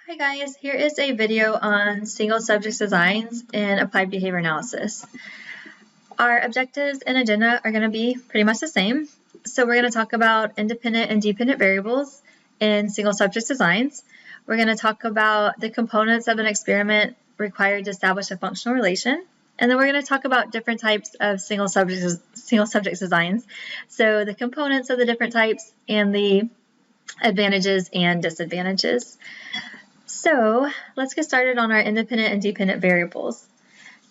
Hi guys, here is a video on single subject designs in applied behavior analysis. Our objectives and agenda are going to be pretty much the same. So we're going to talk about independent and dependent variables in single subject designs. We're going to talk about the components of an experiment required to establish a functional relation. And then we're going to talk about different types of single subject designs. So the components of the different types and the advantages and disadvantages. So let's get started on our independent and dependent variables.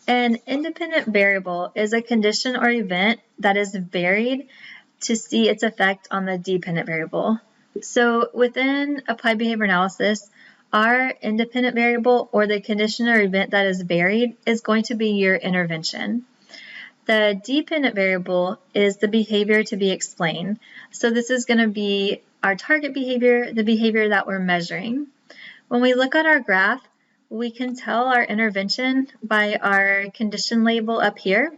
An independent variable is a condition or event that is varied to see its effect on the dependent variable. So within applied behavior analysis, our independent variable or the condition or event that is varied is going to be your intervention. The dependent variable is the behavior to be explained. So this is going to be our target behavior, the behavior that we're measuring. When we look at our graph, we can tell our intervention by our condition label up here.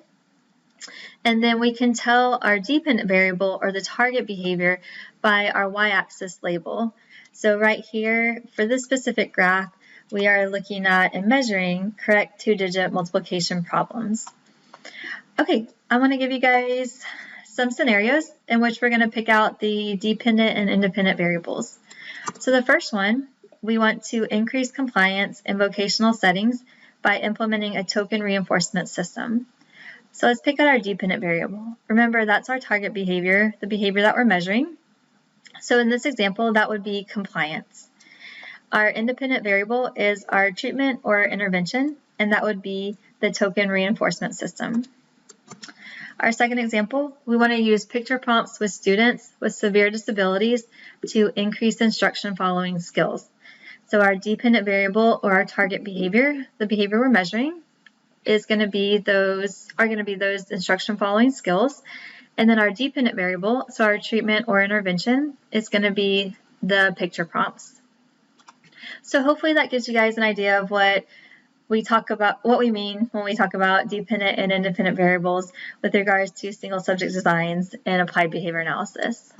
And then we can tell our dependent variable or the target behavior by our y-axis label. So right here, for this specific graph, we are looking at and measuring correct two-digit multiplication problems. Okay, I want to give you guys some scenarios in which we're going to pick out the dependent and independent variables. So the first one, we want to increase compliance in vocational settings by implementing a token reinforcement system. So let's pick out our dependent variable. Remember, that's our target behavior, the behavior that we're measuring. So in this example, that would be compliance. Our independent variable is our treatment or intervention, and that would be the token reinforcement system. Our second example, we want to use picture prompts with students with severe disabilities to increase instruction following skills. So our dependent variable or our target behavior, the behavior we're measuring, is going to be those instruction following skills. And then our dependent variable, so our treatment or intervention, is going to be the picture prompts. So hopefully that gives you guys an idea of what we mean when we talk about dependent and independent variables with regards to single subject designs and applied behavior analysis.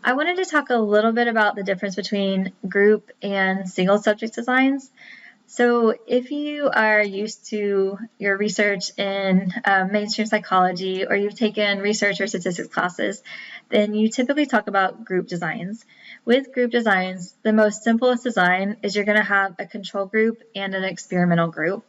I wanted to talk a little bit about the difference between group and single subject designs. So if you are used to your research in mainstream psychology or you've taken research or statistics classes, then you typically talk about group designs. With group designs, the most simplest design is you're going to have a control group and an experimental group.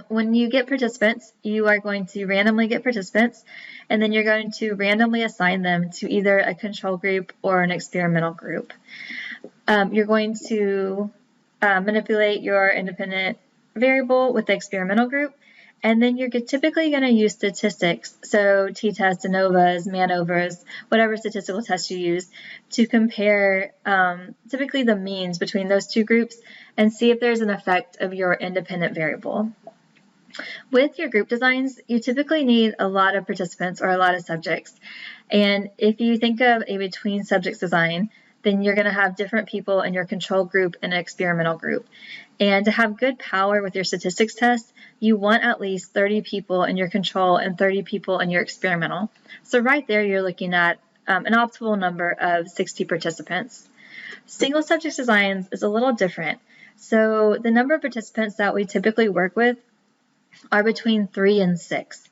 When you get participants, you are going to randomly get participants, and then you're going to randomly assign them to either a control group or an experimental group. You're going to manipulate your independent variable with the experimental group, and then you're typically going to use statistics, so t-tests, ANOVAs, MANOVAs, whatever statistical test you use, to compare typically the means between those two groups and see if there's an effect of your independent variable. With your group designs, you typically need a lot of participants or a lot of subjects. And if you think of a between subjects design, then you're going to have different people in your control group and experimental group. And to have good power with your statistics test, you want at least 30 people in your control and 30 people in your experimental. So right there, you're looking at an optimal number of 60 participants. Single subject designs is a little different. So the number of participants that we typically work with are between 3 and 6.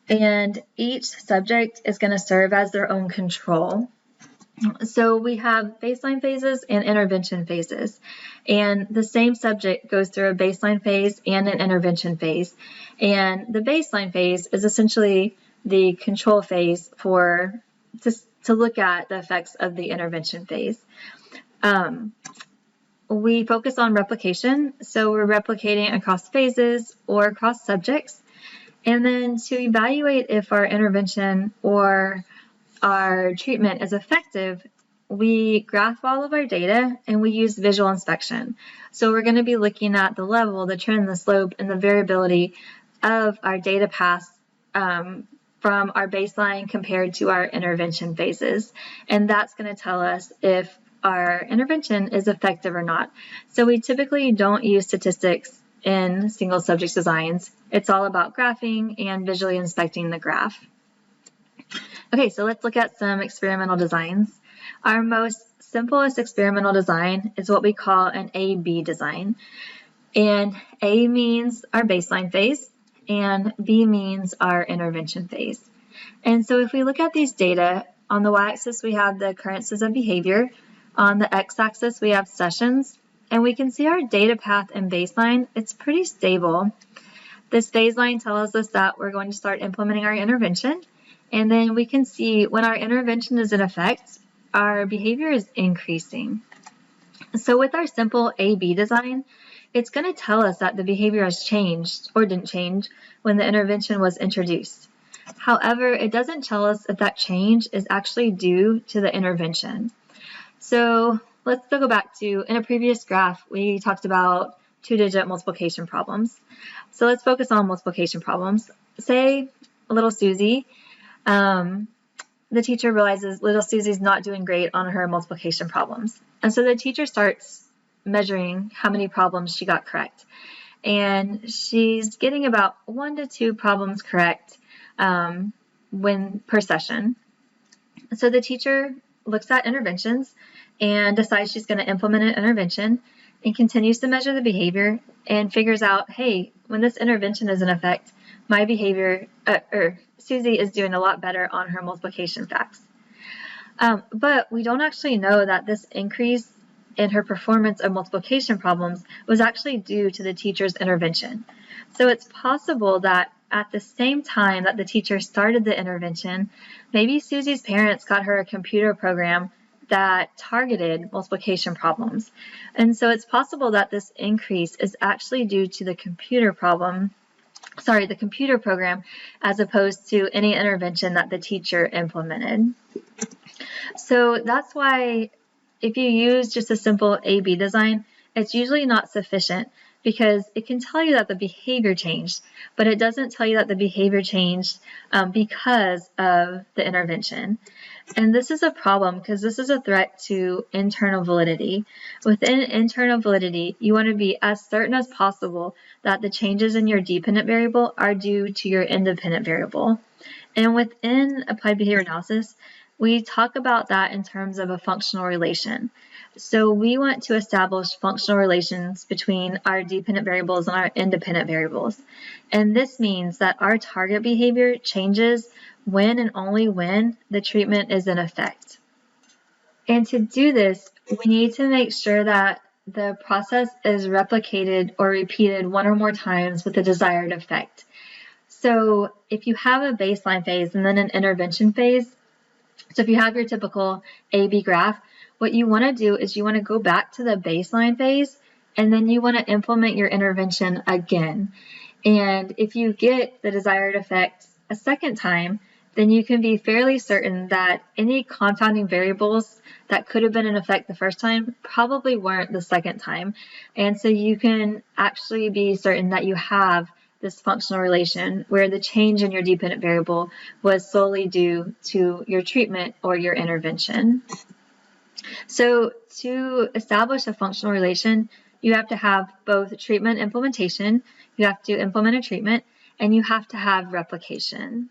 And each subject is going to serve as their own control. So we have baseline phases and intervention phases, and the same subject goes through a baseline phase and an intervention phase. And the baseline phase is essentially the control phase to look at the effects of the intervention phase. We focus on replication, so we're replicating across phases or across subjects. And then to evaluate if our intervention or our treatment is effective, we graph all of our data and we use visual inspection. So we're going to be looking at the level, the trend, the slope, and the variability of our data paths from our baseline compared to our intervention phases. And that's going to tell us if our intervention is effective or not. So we typically don't use statistics in single subject designs. It's all about graphing and visually inspecting the graph. Okay, so let's look at some experimental designs. Our most simplest experimental design is what we call an A-B design. And A means our baseline phase, and B means our intervention phase. And so if we look at these data, on the y-axis we have the occurrences of behavior, on the x-axis we have sessions, and we can see our data path and baseline, it's pretty stable. This phase line tells us that we're going to start implementing our intervention, and then we can see when our intervention is in effect, our behavior is increasing. So with our simple A-B design, it's going to tell us that the behavior has changed or didn't change when the intervention was introduced. However, it doesn't tell us if that change is actually due to the intervention. So let's go back to, in a previous graph, we talked about two-digit multiplication problems. So let's focus on multiplication problems. Say little Susie, the teacher realizes little Susie's not doing great on her multiplication problems. And so the teacher starts measuring how many problems she got correct. And she's getting about 1 to 2 problems correct per session. So the teacher looks at interventions and decides she's going to implement an intervention and continues to measure the behavior and figures out, hey, when this intervention is in effect, my behavior, Susie is doing a lot better on her multiplication facts. But we don't actually know that this increase in her performance of multiplication problems was actually due to the teacher's intervention. So it's possible that at the same time that the teacher started the intervention, maybe Susie's parents got her a computer program that targeted multiplication problems. And so it's possible that this increase is actually due to the computer program as opposed to any intervention that the teacher implemented. So that's why if you use just a simple A-B design, it's usually not sufficient because it can tell you that the behavior changed, but it doesn't tell you that the behavior changed because of the intervention. And this is a problem because this is a threat to internal validity. Within internal validity, you want to be as certain as possible that the changes in your dependent variable are due to your independent variable. And within applied behavior analysis, we talk about that in terms of a functional relation. So we want to establish functional relations between our dependent variables and our independent variables. And this means that our target behavior changes when and only when the treatment is in effect. And to do this, we need to make sure that the process is replicated or repeated 1 or more times with the desired effect. So if you have a baseline phase and then an intervention phase, so if you have your typical A-B graph, what you want to do is you want to go back to the baseline phase and then you want to implement your intervention again. And if you get the desired effect a second time, then you can be fairly certain that any confounding variables that could have been in effect the first time probably weren't the second time. And so you can actually be certain that you have this functional relation where the change in your dependent variable was solely due to your treatment or your intervention. So to establish a functional relation, you have to have both treatment implementation, you have to implement a treatment, and you have to have replication.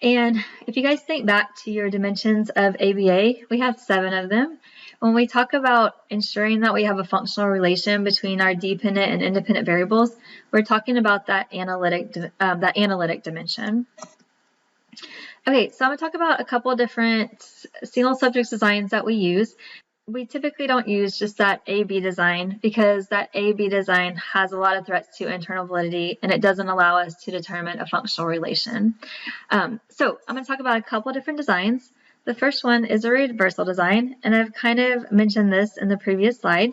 And if you guys think back to your dimensions of ABA, we have 7 of them. When we talk about ensuring that we have a functional relation between our dependent and independent variables, we're talking about that analytic dimension. Okay, so I'm going to talk about a couple of different single subject designs that we use. We typically don't use just that A-B design because that A-B design has a lot of threats to internal validity and it doesn't allow us to determine a functional relation. So I'm going to talk about a couple of different designs. The first one is a reversal design, and I've kind of mentioned this in the previous slide,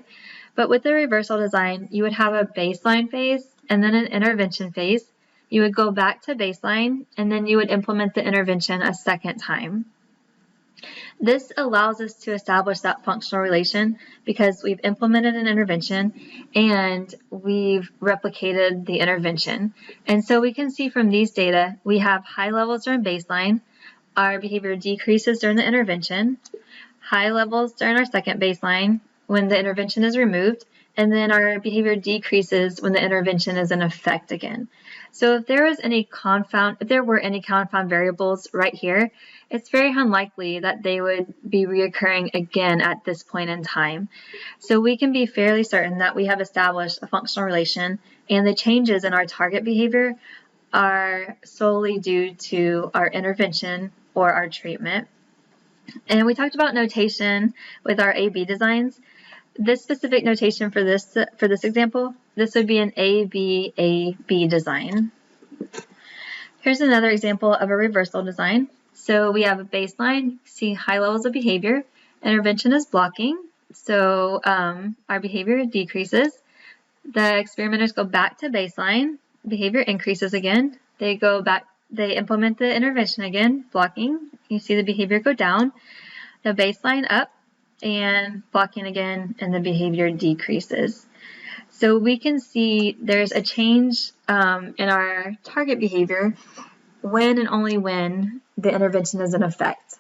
but with the reversal design, you would have a baseline phase and then an intervention phase. You would go back to baseline and then you would implement the intervention a second time. This allows us to establish that functional relation because we've implemented an intervention and we've replicated the intervention. And so we can see from these data, we have high levels during baseline, our behavior decreases during the intervention, high levels during our second baseline when the intervention is removed, and then our behavior decreases when the intervention is in effect again. So if there were any confound variables right here, it's very unlikely that they would be reoccurring again at this point in time. So we can be fairly certain that we have established a functional relation, and the changes in our target behavior are solely due to our intervention or our treatment. And we talked about notation with our A-B designs. This specific notation for this example, this would be an A-B-A-B design. Here's another example of a reversal design. So we have a baseline, see high levels of behavior. Intervention is blocking, so our behavior decreases. The experimenters go back to baseline, behavior increases again. They go back, they implement the intervention again, blocking. You see the behavior go down, the baseline up, and blocking again, and the behavior decreases. So we can see there's a change in our target behavior when and only when the intervention is in effect.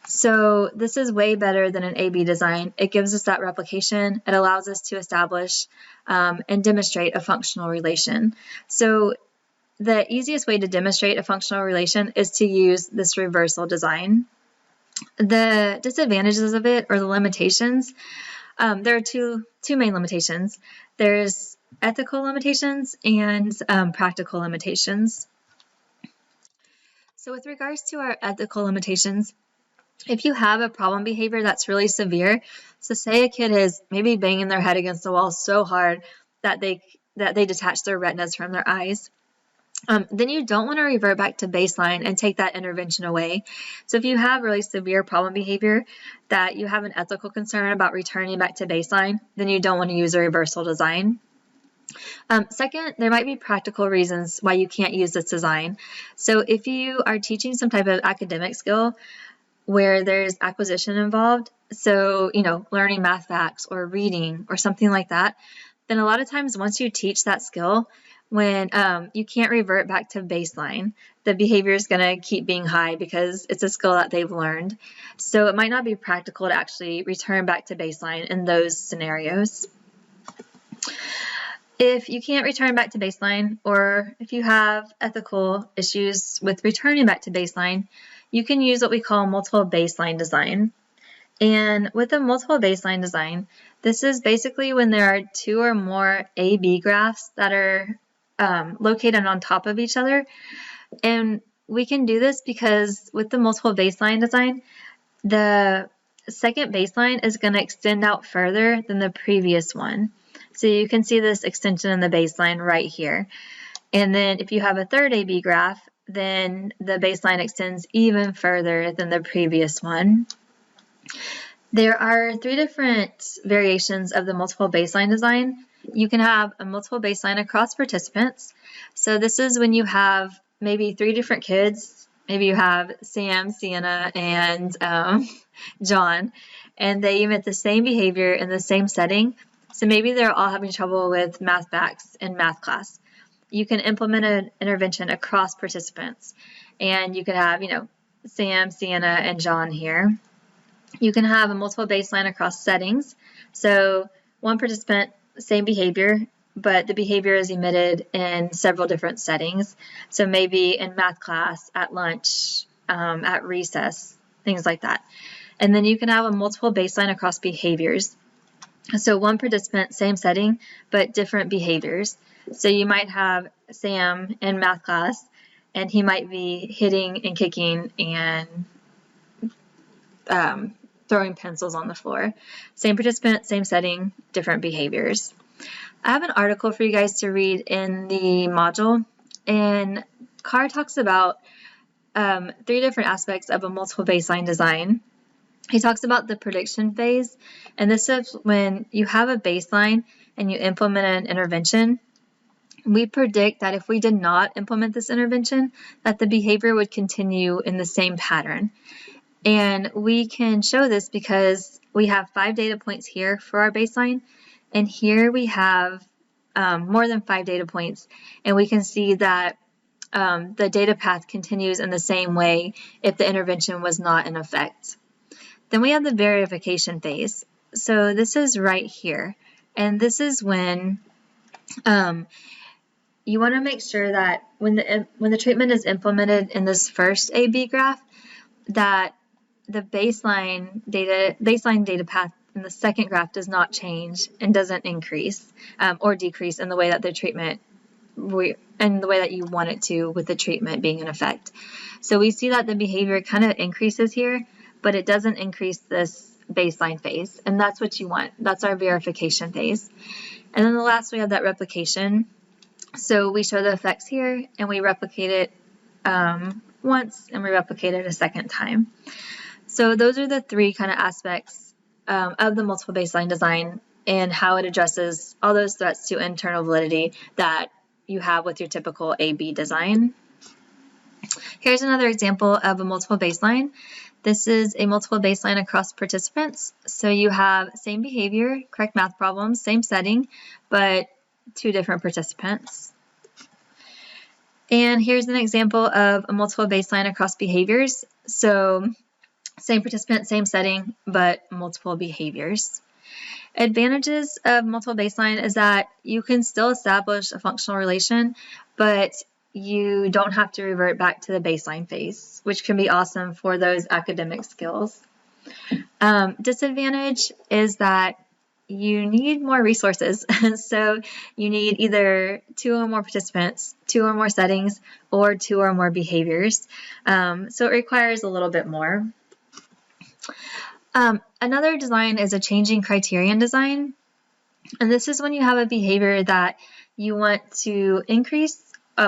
So this is way better than an A-B design. It gives us that replication. It allows us to establish and demonstrate a functional relation. So the easiest way to demonstrate a functional relation is to use this reversal design. The disadvantages of it, or the limitations, there are two main limitations. There's ethical limitations and practical limitations. So with regards to our ethical limitations, if you have a problem behavior that's really severe, so say a kid is maybe banging their head against the wall so hard that they detach their retinas from their eyes, then you don't want to revert back to baseline and take that intervention away. So if you have really severe problem behavior that you have an ethical concern about returning back to baseline, then you don't want to use a reversal design. Second, there might be practical reasons why you can't use this design. So if you are teaching some type of academic skill where there's acquisition involved, so, learning math facts or reading or something like that, then a lot of times once you teach that skill, when you can't revert back to baseline, the behavior is going to keep being high because it's a skill that they've learned. So it might not be practical to actually return back to baseline in those scenarios. If you can't return back to baseline, or if you have ethical issues with returning back to baseline, you can use what we call multiple baseline design. And with a multiple baseline design, this is basically when there are two or more A-B graphs that are located on top of each other. And we can do this because with the multiple baseline design, the second baseline is going to extend out further than the previous one. So you can see this extension in the baseline right here. And then if you have a third A-B graph, then the baseline extends even further than the previous one. There are 3 different variations of the multiple baseline design. You can have a multiple baseline across participants. So this is when you have maybe 3 different kids. Maybe you have Sam, Sienna, and John, and they emit the same behavior in the same setting. So maybe they're all having trouble with math facts in math class. You can implement an intervention across participants, and you could have, Sam, Sienna, and John here. You can have a multiple baseline across settings. So one participant, same behavior, but the behavior is emitted in several different settings. So maybe in math class, at lunch, at recess, things like that. And then you can have a multiple baseline across behaviors. So one participant, same setting, but different behaviors. So you might have Sam in math class, and he might be hitting and kicking and throwing pencils on the floor. Same participant, same setting, different behaviors. I have an article for you guys to read in the module, and Carr talks about 3 different aspects of a multiple baseline design. He talks about the prediction phase, and this is when you have a baseline and you implement an intervention. We predict that if we did not implement this intervention, that the behavior would continue in the same pattern. And we can show this because we have 5 data points here for our baseline, and here we have more than 5 data points, and we can see that the data path continues in the same way if the intervention was not in effect. Then we have the verification phase. So this is right here, and this is when you want to make sure that when the treatment is implemented in this first A/B graph, that the baseline data path in the second graph does not change and doesn't increase or decrease in the way that the treatment and the way that you want it to, with the treatment being in effect. So we see that the behavior kind of increases here, but it doesn't increase this baseline phase, and that's what you want. That's our verification phase. And then the last, we have that replication. So we show the effects here, and we replicate it once, and we replicate it a second time. So those are the three kind of aspects of the multiple baseline design and how it addresses all those threats to internal validity that you have with your typical A/B design. Here's another example of a multiple baseline. This is a multiple baseline across participants. So you have same behavior, correct math problems, same setting, but two different participants. And here's an example of a multiple baseline across behaviors. So same participant, same setting, but multiple behaviors. Advantages of multiple baseline is that you can still establish a functional relation, but you don't have to revert back to the baseline phase, which can be awesome for those academic skills. Disadvantage is that you need more resources. So you need either 2 or more participants, 2 or more settings, or 2 or more behaviors. So it requires a little bit more. Another design is a changing criterion design. And this is when you have a behavior that you want to increase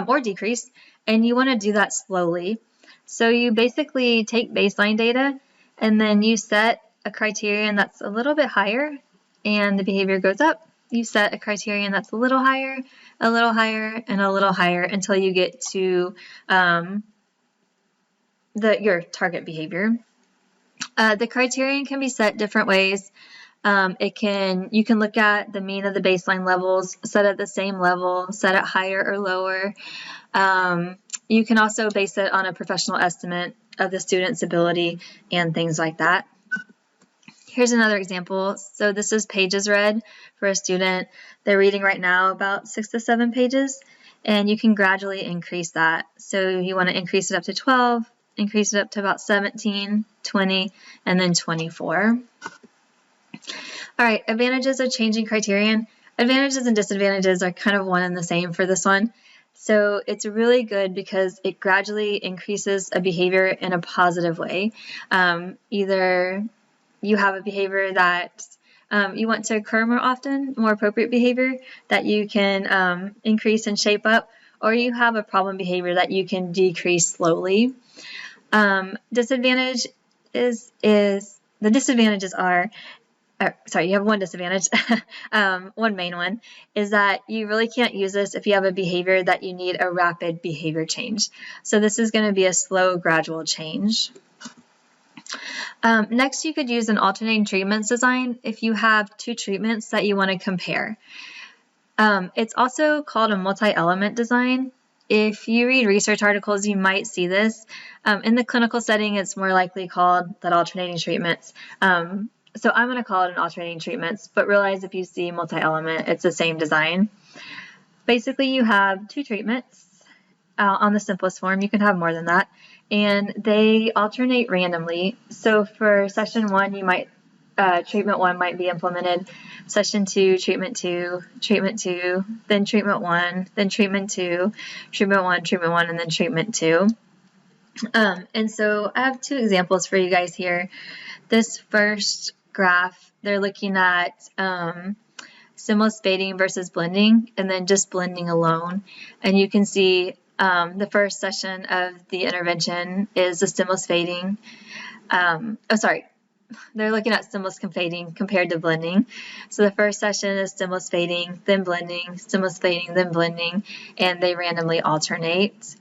or decrease, and you want to do that slowly. So you basically take baseline data, and then you set a criterion that's a little bit higher, and the behavior goes up. You set a criterion that's a little higher, and a little higher until you get to your target behavior. The criterion can be set different ways. You can look at the mean of the baseline levels, set at the same level, set it higher or lower. You can also base it on a professional estimate of the student's ability and things like that. Here's another example. So this is pages read for a student. They're reading right now about 6 to 7 pages, and you can gradually increase that. So you want to increase it up to 12, increase it up to about 17, 20, and then 24. All right, advantages of changing criterion. Advantages and disadvantages are kind of one and the same for this one. So it's really good because it gradually increases a behavior in a positive way. Either you have a behavior that you want to occur more often, more appropriate behavior that you can increase and shape up, or you have a problem behavior that you can decrease slowly. Disadvantage is the disadvantages are, you have one disadvantage. One main one is that you really can't use this if you have a behavior that you need a rapid behavior change. So this is going to be a slow, gradual change. Next, you could use an alternating treatments design if you have 2 treatments that you want to compare. It's also called a multi-element design. If you read research articles, you might see this. In the clinical setting, it's more likely called that alternating treatments. So I'm going to call it an alternating treatments, but realize if you see multi-element, it's the same design. Basically, you have 2 treatments on the simplest form. You can have more than that, and they alternate randomly. So for session 1, you might treatment 1 might be implemented. Session 2, treatment 2, then treatment 1, then treatment 2, treatment 1, and then treatment 2. And so I have 2 examples for you guys here. This first graph, they're looking at stimulus fading versus blending, and then just blending alone. And you can see the first session of the intervention is the stimulus fading. They're looking at stimulus fading compared to blending. So the first session is stimulus fading, then blending, stimulus fading, then blending, and they randomly alternate.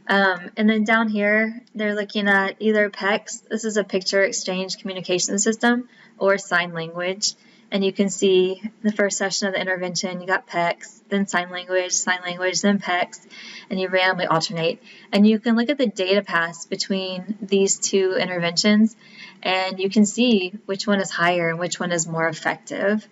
And then down here, they're looking at either PECS, this is a picture exchange communication system, or sign language. And you can see the first session of the intervention, you got PECS, then sign language, then PECS, and you randomly alternate. And you can look at the data paths between these 2 interventions, and you can see which one is higher and which one is more effective.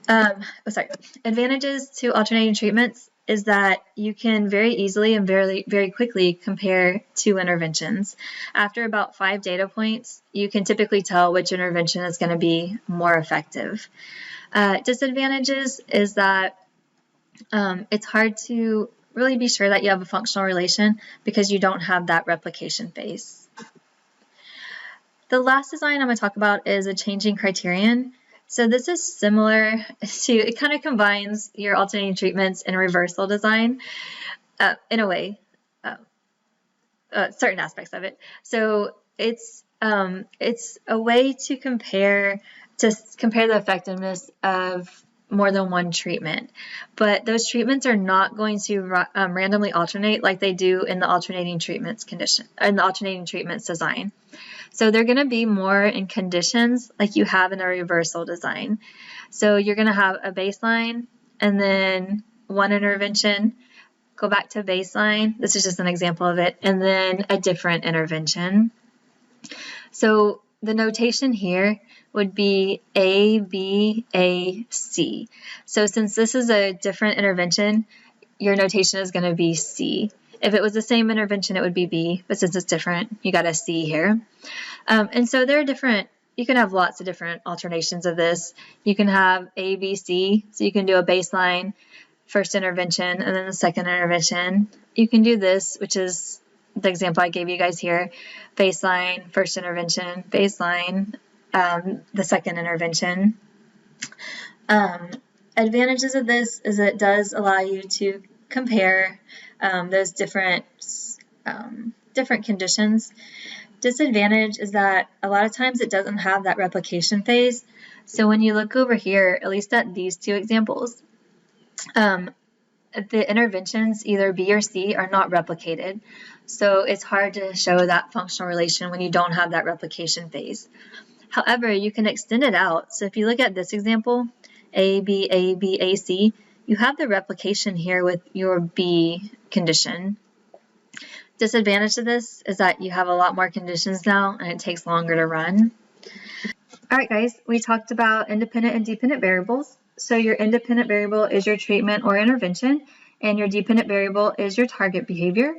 Advantages to alternating treatments is that you can very easily and very quickly compare two interventions. After about 5 data points, you can typically tell which intervention is going to be more effective. Disadvantages is that it's hard to really be sure that you have a functional relation because you don't have that replication phase. The last design I'm going to talk about is a changing criterion. So this is similar to, it kind of combines your alternating treatments and reversal design in a way, certain aspects of it. So it's a way to compare the effectiveness of more than one treatment, but those treatments are not going to randomly alternate like they do in the alternating treatments design. So they're going to be more in conditions like you have in a reversal design. So you're going to have a baseline and then one intervention, go back to baseline. This is just an example of it, and then a different intervention. So the notation here would be A, B, A, C. So since this is a different intervention, your notation is going to be C. If it was the same intervention, it would be B, but since it's different, you got a C here. And so there are different, you can have lots of different alternations of this. You can have A, B, C, so you can do a baseline, first intervention, and then the second intervention. You can do this, which is the example I gave you guys here, baseline, first intervention, baseline, the second intervention. Advantages of this is it does allow you to compare those different conditions. Disadvantage is that a lot of times it doesn't have that replication phase. So when you look over here, at least at these two examples, the interventions, either B or C, are not replicated. So it's hard to show that functional relation when you don't have that replication phase. However, you can extend it out. So if you look at this example, A, B, A, B, A, C, you have the replication here with your B condition. Disadvantage of this is that you have a lot more conditions now and it takes longer to run. All right, guys, we talked about independent and dependent variables. So your independent variable is your treatment or intervention, and your dependent variable is your target behavior.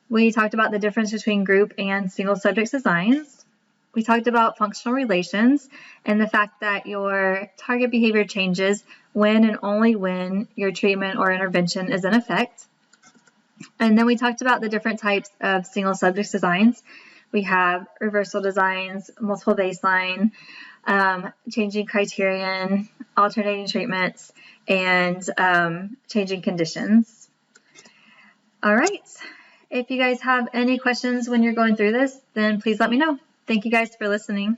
We talked about the difference between group and single subject designs. We talked about functional relations and the fact that your target behavior changes when and only when your treatment or intervention is in effect. And then we talked about the different types of single subject designs. We have reversal designs, multiple baseline, changing criterion, alternating treatments, and changing conditions. All right. If you guys have any questions when you're going through this, then please let me know. Thank you guys for listening.